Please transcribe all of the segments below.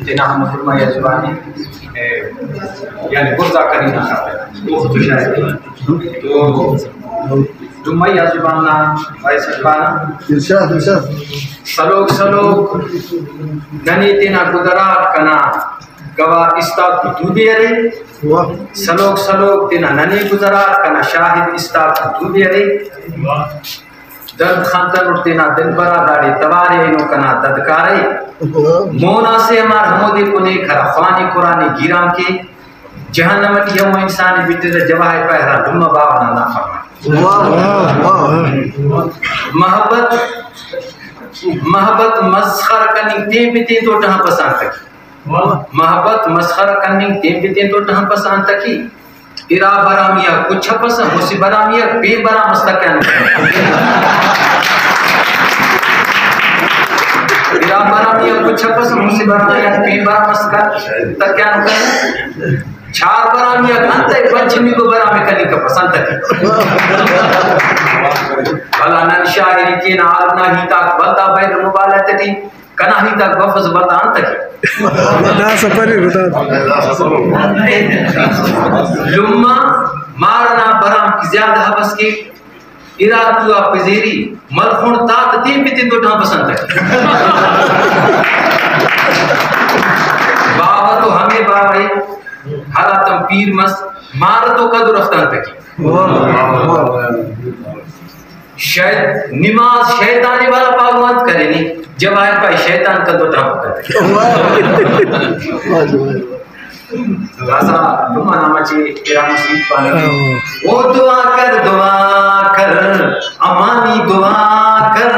جناح محمد یزبانی یعنی برزا کرینا کرتے ہیں وہ خود شاید تو جمعہ یزبانا وائس یزبانا ارشاد سلوک سلوک گنی تینا قدرات کنا گوا استاد کو دودی رہی سلوک سلوک تینا ننی قدرات کنا شاہد استاد کو دودی رہی درد خانتن اٹھتینا دل برا داڑی توارے انو کنا ددکارے مونا سے ہمار حمودی کنے کھرا خوانی قرآنی گیرام کے جہنم کی یوم انسانی بیٹے جواہ پہرا لما بابا نانا فرمائے محبت مسخر کننگ تیم بیتیں تو ٹہاں پسان تکی محبت مسخر کننگ تیم بیتیں تو ٹہاں پسان تکی ارا برامیا کچھ پسند مسی برامیا بے برام مستقیان ارا برامیا کچھ پسند مسی برامیا بے برام مستقیان کریں چھار برامیا گھنٹے پنچمی کو برامی کرنے کا پسند تکی بھلا نن شاہری کی نعالنا ہی تاک بلدہ بیر مبالت تھی کنا ہی تاک بفظ بطان تکی لما مارنا برام کی زیادہ حبس کی اراد دعا پزیری ملخون تات تیم بیتیں تو ڈھاں پسند تکی بابا تو ہمیں بابا ہے حالاتم پیر مست مارتو قدر رفتان تکی نماز شیطانی والا پاگوانت کرے نہیں جب آئے پائی شیطان کا دو ٹھاپ کرے رازا لما نامہ چاہیے ارام مسلم پانے او دعا کر امانی دعا کر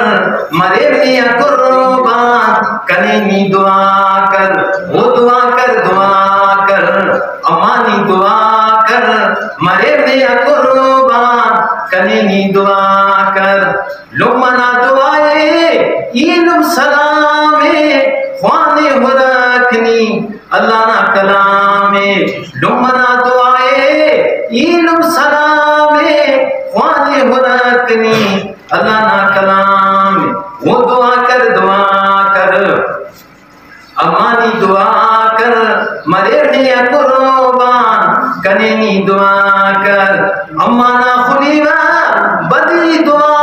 مرے میاں قربان کنینی دعا کر او دعا کر امانی دعا کر مرے میاں قربان کنینی دعا کر لمنا دعائے علم سلامے خوانے مرکنی اللہ نا کلامے لمنا دعائے علم سلامے خوانے مرکنی اللہ نا کلامے وہ دعا کر امانی دعا کر مرے میاں قربان کنینی دعا کر امانا خلیوہ بدی دعا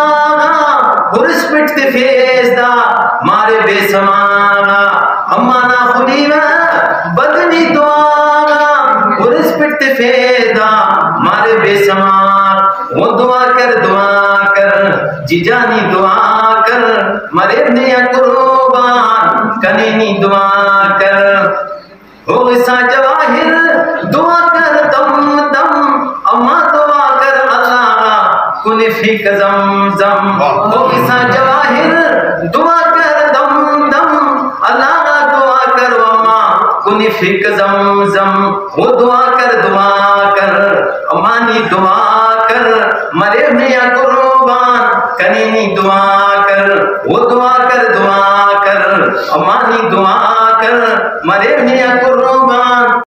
ہرس پٹتے فیز دا مارے بے سمانا امانا خلیوہ بدنی دعا ہرس پٹتے فیز دا مارے بے سمانا وہ دعا کر جی جانی دعا کر مرے میاں قربان کنینی دعا کر ہو ایسا جواہر دعا کر دم دم اما دعا کر اللہ کن فیک زمزم ہو ایسا جواہر دعا کر دم دم اللہ دعا کر اما کن فیک زمزم وہ دعا کر امانی دعا کر مرے میاں قربان کنینی دعا کر وہ دعا کر امانی دعا کر مرے میاں قربان